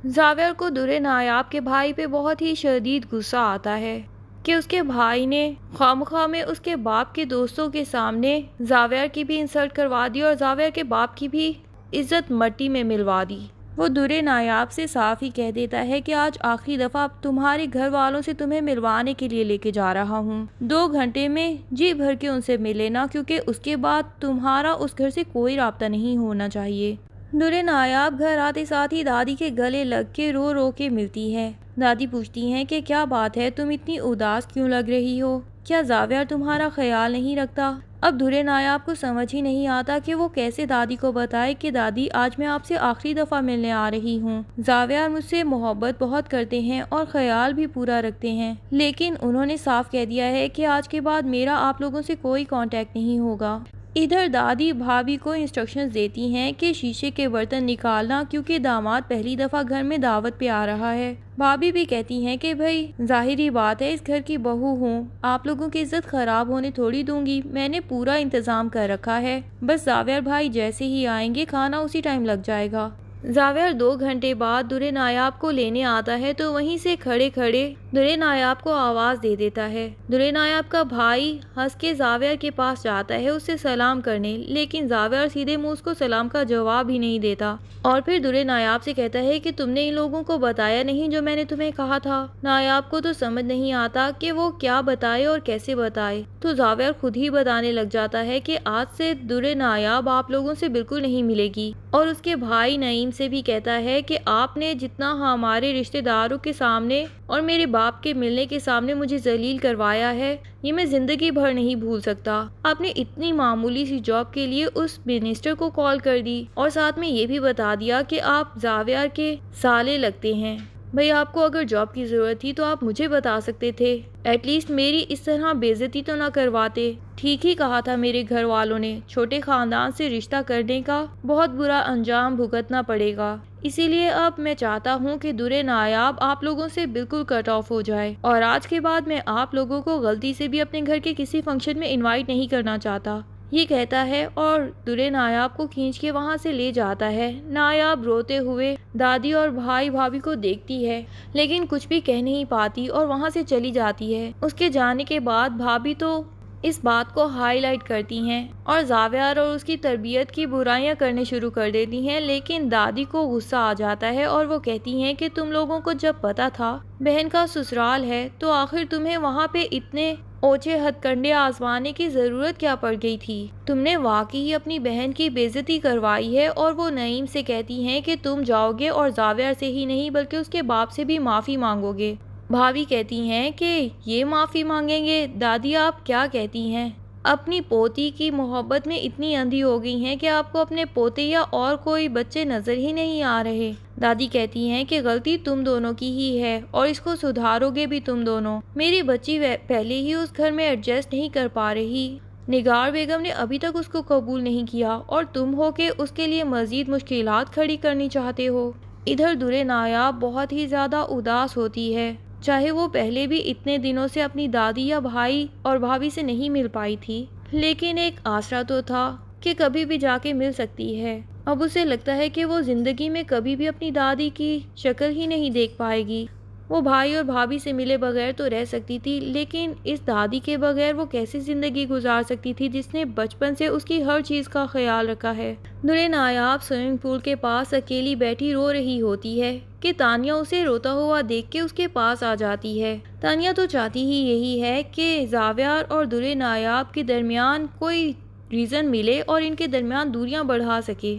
Xavier को दुर्रे नायाब के भाई पे बहुत ही शदीद गुस्सा आता है कि उसके भाई ने खामखा में उसके बाप के दोस्तों के सामने जावियर की भी इंसल्ट करवा दी और जावियर के बाप की भी इज्जत मट्टी में मिलवा दी। वो दुर्रे नायाब से साफ ही कह देता है कि आज आखिरी दफ़ा तुम्हारे घर वालों से तुम्हें मिलवाने के लिए लेके जा रहा हूँ। 2 घंटे में जी भर के उनसे मिल लेना, क्योंकि उसके बाद तुम्हारा उस घर से कोई राब्ता नहीं होना चाहिए। दुर्रे नायाब घर आते साथ ही दादी के गले लग के रो रो के मिलती है। दादी पूछती हैं कि क्या बात है, तुम इतनी उदास क्यों लग रही हो? क्या जावियर तुम्हारा ख्याल नहीं रखता? अब दुर्रे नायाब को समझ ही नहीं आता कि वो कैसे दादी को बताए कि दादी आज मैं आपसे आखिरी दफ़ा मिलने आ रही हूँ। जावियर मुझसे मोहब्बत बहुत करते हैं और ख्याल भी पूरा रखते हैं, लेकिन उन्होंने साफ कह दिया है कि आज के बाद मेरा आप लोगों से कोई कांटेक्ट नहीं होगा। इधर दादी भाभी को इंस्ट्रक्शंस देती हैं कि शीशे के बर्तन निकालना, क्योंकि दामाद पहली दफ़ा घर में दावत पे आ रहा है। भाभी भी कहती हैं कि भाई जाहिरी बात है, इस घर की बहू हूँ, आप लोगों की इज्जत खराब होने थोड़ी दूंगी। मैंने पूरा इंतज़ाम कर रखा है, बस जावियर भाई जैसे ही आएंगे खाना उसी टाइम लग जाएगा। जावियर 2 घंटे बाद दुर्रे नायाब को लेने आता है तो वहीं से खड़े खड़े दुर्रे नायाब को आवाज़ दे देता है। दुर्रे नायाब का भाई हंस के जावियर के पास जाता है उससे सलाम करने, लेकिन जावियर सीधे मुंह उसको सलाम का जवाब ही नहीं देता और फिर दुर्रे नायाब से कहता है कि तुमने इन लोगों को बताया नहीं जो मैंने तुम्हें कहा था। नायाब को तो समझ नहीं आता कि वो क्या बताए और कैसे बताए, तो जावियर खुद ही बताने लग जाता है कि आज से दुर्रे नायाब आप लोगों से बिल्कुल नहीं मिलेगी, और उसके भाई नईम से भी कहता है कि आपने जितना हमारे रिश्तेदारों के सामने और मेरे बाप के मिलने के सामने मुझे जलील करवाया है, ये मैं जिंदगी भर नहीं भूल सकता। आपने इतनी मामूली सी जॉब के लिए उस मिनिस्टर को कॉल कर दी और साथ में ये भी बता दिया कि आप जावियर के साले लगते हैं। भाई आपको अगर जॉब की ज़रूरत थी तो आप मुझे बता सकते थे, एटलीस्ट मेरी इस तरह बेइज्जती तो ना करवाते। ठीक ही कहा था मेरे घर वालों ने, छोटे ख़ानदान से रिश्ता करने का बहुत बुरा अंजाम भुगतना पड़ेगा। इसीलिए अब मैं चाहता हूँ कि दुर्रे नायाब आप लोगों से बिल्कुल कट ऑफ हो जाए, और आज के बाद मैं आप लोगों को गलती से भी अपने घर के किसी फंक्शन में इनवाइट नहीं करना चाहता। ये कहता है और दुर्रे नायाब को खींच के वहाँ से ले जाता है। नायाब रोते हुए दादी और भाई भाभी को देखती है, लेकिन कुछ भी कह नहीं पाती और वहाँ से चली जाती है। उसके जाने के बाद भाभी तो इस बात को हाईलाइट करती हैं और जावियर और उसकी तरबियत की बुराइयां करने शुरू कर देती हैं, लेकिन दादी को गुस्सा आ जाता है और वो कहती हैं कि तुम लोगों को जब पता था बहन का ससुराल है तो आखिर तुम्हें वहाँ पे इतने ओछे हथकंडे आजमाने की ज़रूरत क्या पड़ गई थी? तुमने वाकई ही अपनी बहन की बेइज्जती करवाई है। और वो नईम से कहती हैं कि तुम जाओगे और जावियर से ही नहीं बल्कि उसके बाप से भी माफ़ी मांगोगे। भाभी कहती हैं कि ये माफ़ी मांगेंगे? दादी आप क्या कहती हैं? अपनी पोती की मोहब्बत में इतनी अंधी हो गई हैं कि आपको अपने पोते या और कोई बच्चे नज़र ही नहीं आ रहे। दादी कहती हैं कि गलती तुम दोनों की ही है और इसको सुधारोगे भी तुम दोनों। मेरी बच्ची पहले ही उस घर में एडजस्ट नहीं कर पा रही, निगार बेगम ने अभी तक उसको कबूल नहीं किया और तुम हो के उसके लिए मज़ीद मुश्किलात खड़ी करनी चाहते हो। इधर दुर्रे नायाब बहुत ही ज़्यादा उदास होती है, चाहे वो पहले भी इतने दिनों से अपनी दादी या भाई और भाभी से नहीं मिल पाई थी, लेकिन एक आसरा तो था कि कभी भी जाके मिल सकती है। अब उसे लगता है कि वो ज़िंदगी में कभी भी अपनी दादी की शक्ल ही नहीं देख पाएगी। वो भाई और भाभी से मिले बगैर तो रह सकती थी, लेकिन इस दादी के बगैर वो कैसे ज़िंदगी गुजार सकती थी जिसने बचपन से उसकी हर चीज़ का ख्याल रखा है। दुर्रे नायाब स्विमिंग पूल के पास अकेली बैठी रो रही होती है कि तानिया उसे रोता हुआ देख के उसके पास आ जाती है। तानिया तो चाहती ही यही है कि जावियर और दुर्रे नायाब के दरमियान कोई रीज़न मिले और इनके दरमियान दूरियां बढ़ा सके।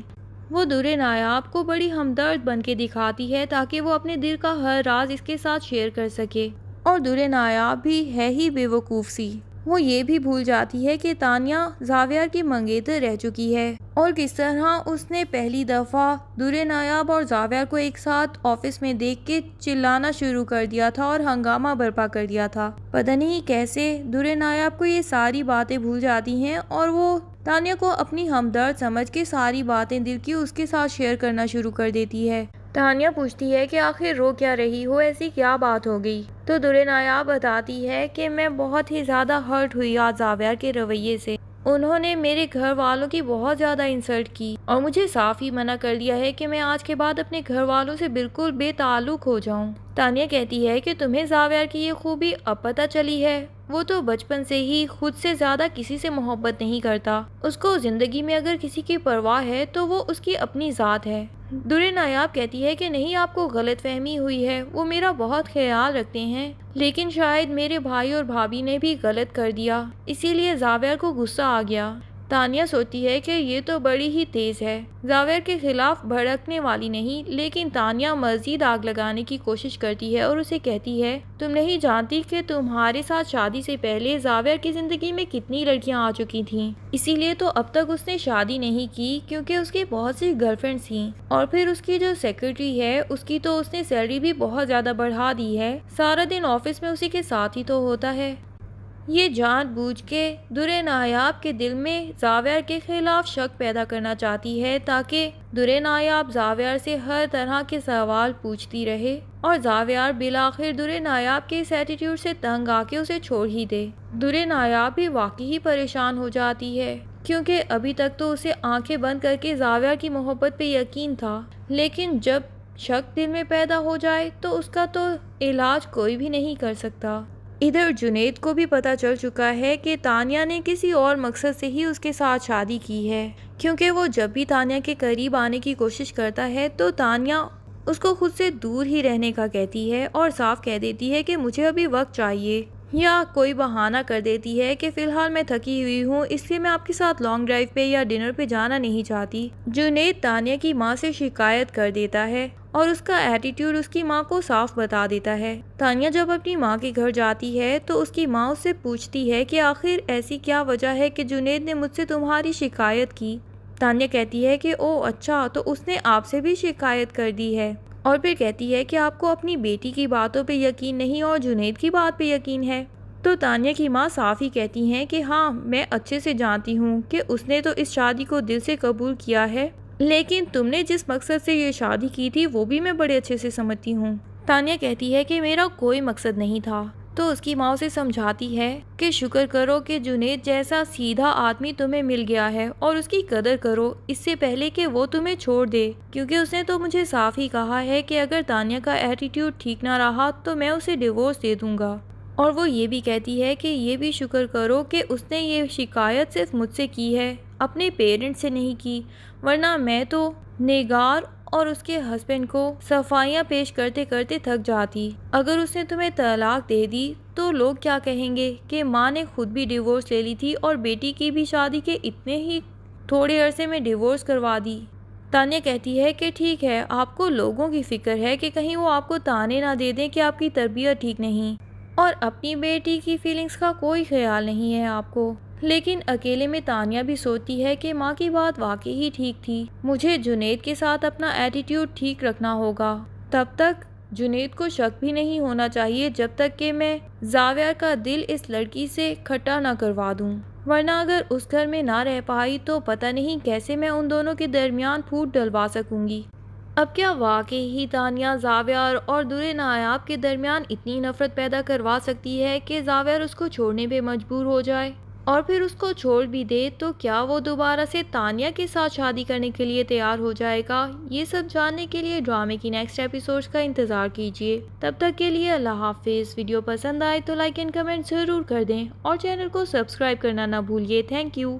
वो दुर्रे नायाब को बड़ी हमदर्द बन के दिखाती है ताकि वो अपने दिल का हर राज इसके साथ शेयर कर सके, और दुर्रे नायाब भी है ही बेवकूफ़ सी। वो ये भी भूल जाती है कि तानिया जावियर की मंगेतर रह चुकी है और किस तरह उसने पहली दफ़ा दुर्रे नायाब और जावियर को एक साथ ऑफिस में देख के चिल्लाना शुरू कर दिया था और हंगामा बर्पा कर दिया था। पता नहीं कैसे दुर्रे नायाब को ये सारी बातें भूल जाती हैं और वो तानिया को अपनी हमदर्द समझ के सारी बातें दिल की उसके साथ शेयर करना शुरू कर देती है। तानिया पूछती है कि आखिर रो क्या रही हो, ऐसी क्या बात हो गई? तो दुर्रे नायाब बताती है कि मैं बहुत ही ज़्यादा हर्ट हुई आज जावियर के रवैये से। उन्होंने मेरे घर वालों की बहुत ज़्यादा इंसल्ट की और मुझे साफ ही मना कर दिया है कि मैं आज के बाद अपने घर वालों से बिल्कुल बेताल्लुक हो जाऊं। तानिया कहती है कि तुम्हें जावियर की ये खूबी अब पता चली है। वो तो बचपन से ही खुद से ज़्यादा किसी से मोहब्बत नहीं करता। उसको ज़िंदगी में अगर किसी की परवाह है तो वो उसकी अपनी ज़ात है। दुरे नायाब कहती है कि नहीं, आपको गलतफहमी हुई है। वो मेरा बहुत ख्याल रखते हैं, लेकिन शायद मेरे भाई और भाभी ने भी गलत कर दिया, इसीलिए जावियर को गुस्सा आ गया। तानिया सोचती है कि ये तो बड़ी ही तेज़ है, जावियर के खिलाफ भड़कने वाली नहीं। लेकिन तानिया मज़ीद आग लगाने की कोशिश करती है और उसे कहती है, तुम नहीं जानती कि तुम्हारे साथ शादी से पहले जावियर की ज़िंदगी में कितनी लड़कियां आ चुकी थीं। इसीलिए तो अब तक उसने शादी नहीं की, क्योंकि उसकी बहुत सी गर्लफ्रेंड्स थीं। और फिर उसकी जो सेक्रेटरी है उसकी तो उसने सैलरी भी बहुत ज़्यादा बढ़ा दी है। सारा दिन ऑफिस में उसी के साथ ही तो होता है। ये जानबूझ के दुरे नायाब के दिल में जावियर के खिलाफ शक पैदा करना चाहती है, ताकि दुरे नायाब जावियर से हर तरह के सवाल पूछती रहे और जावियर बिलाखिर दुरे नायाब के इस एटीट्यूड से तंग आके उसे छोड़ ही दे। दुरे नायाब भी वाकई ही परेशान हो जाती है, क्योंकि अभी तक तो उसे आंखें बंद करके जावियर की मोहब्बत पे यकीन था, लेकिन जब शक दिल में पैदा हो जाए तो उसका तो इलाज कोई भी नहीं कर सकता। इधर जुनैद को भी पता चल चुका है कि तानिया ने किसी और मकसद से ही उसके साथ शादी की है, क्योंकि वो जब भी तानिया के करीब आने की कोशिश करता है तो तानिया उसको खुद से दूर ही रहने का कहती है और साफ कह देती है कि मुझे अभी वक्त चाहिए, या कोई बहाना कर देती है कि फ़िलहाल मैं थकी हुई हूँ, इसलिए मैं आपके साथ लॉन्ग ड्राइव पे या डिनर पे जाना नहीं चाहती। जुनैद तानिया की माँ से शिकायत कर देता है और उसका एटीट्यूड उसकी माँ को साफ बता देता है। तानिया जब अपनी माँ के घर जाती है तो उसकी माँ उससे पूछती है कि आखिर ऐसी क्या वजह है कि जुनैद ने मुझसे तुम्हारी शिकायत की। तानिया कहती है कि ओह अच्छा, तो उसने आपसे भी शिकायत कर दी है। और फिर कहती है कि आपको अपनी बेटी की बातों पे यकीन नहीं और जुनैद की बात पे यकीन है। तो तानिया की माँ साफ ही कहती हैं कि हाँ, मैं अच्छे से जानती हूँ कि उसने तो इस शादी को दिल से कबूल किया है, लेकिन तुमने जिस मकसद से ये शादी की थी वो भी मैं बड़े अच्छे से समझती हूँ। तानिया कहती है कि मेरा कोई मकसद नहीं था। तो उसकी माँ उसे समझाती है कि शुक्र करो कि जुनैद जैसा सीधा आदमी तुम्हें मिल गया है और उसकी कदर करो इससे पहले कि वो तुम्हें छोड़ दे, क्योंकि उसने तो मुझे साफ ही कहा है कि अगर तानिया का एटीट्यूड ठीक ना रहा तो मैं उसे डिवोर्स दे दूंगा। और वो ये भी कहती है कि ये भी शुक्र करो कि उसने ये शिकायत सिर्फ मुझसे की है, अपने पेरेंट्स से नहीं की, वरना मैं तो नेगार और उसके हस्बैंड को सफाइयाँ पेश करते करते थक जाती। अगर उसने तुम्हें तलाक दे दी तो लोग क्या कहेंगे कि माँ ने खुद भी डिवोर्स ले ली थी और बेटी की भी शादी के इतने ही थोड़े अरसे में डिवोर्स करवा दी। तानिया कहती है कि ठीक है, आपको लोगों की फिक्र है कि कहीं वो आपको ताने ना दे दें कि आपकी तरबियत ठीक नहीं, और अपनी बेटी की फीलिंग्स का कोई ख्याल नहीं है आपको। लेकिन अकेले में तानिया भी सोचती है कि माँ की बात वाकई ही ठीक थी, मुझे जुनैद के साथ अपना एटीट्यूड ठीक रखना होगा। तब तक जुनैद को शक भी नहीं होना चाहिए जब तक कि मैं जावियर का दिल इस लड़की से खट्टा ना करवा दूं, वरना अगर उस घर में ना रह पाई तो पता नहीं कैसे मैं उन दोनों के दरमियान फूट डलवा सकूंगी। अब क्या वाकई ही तानिया जावियर और दुरे नायाब के दरमियान इतनी नफरत पैदा करवा सकती है कि जावियर उसको छोड़ने पे मजबूर हो जाए, और फिर उसको छोड़ भी दे तो क्या वो दोबारा से तानिया के साथ शादी करने के लिए तैयार हो जाएगा? ये सब जानने के लिए ड्रामे की नेक्स्ट एपिसोड्स का इंतज़ार कीजिए। तब तक के लिए अल्लाह हाफिज़। वीडियो पसंद आए तो लाइक एंड कमेंट ज़रूर कर दें और चैनल को सब्सक्राइब करना ना भूलिए। Thank you.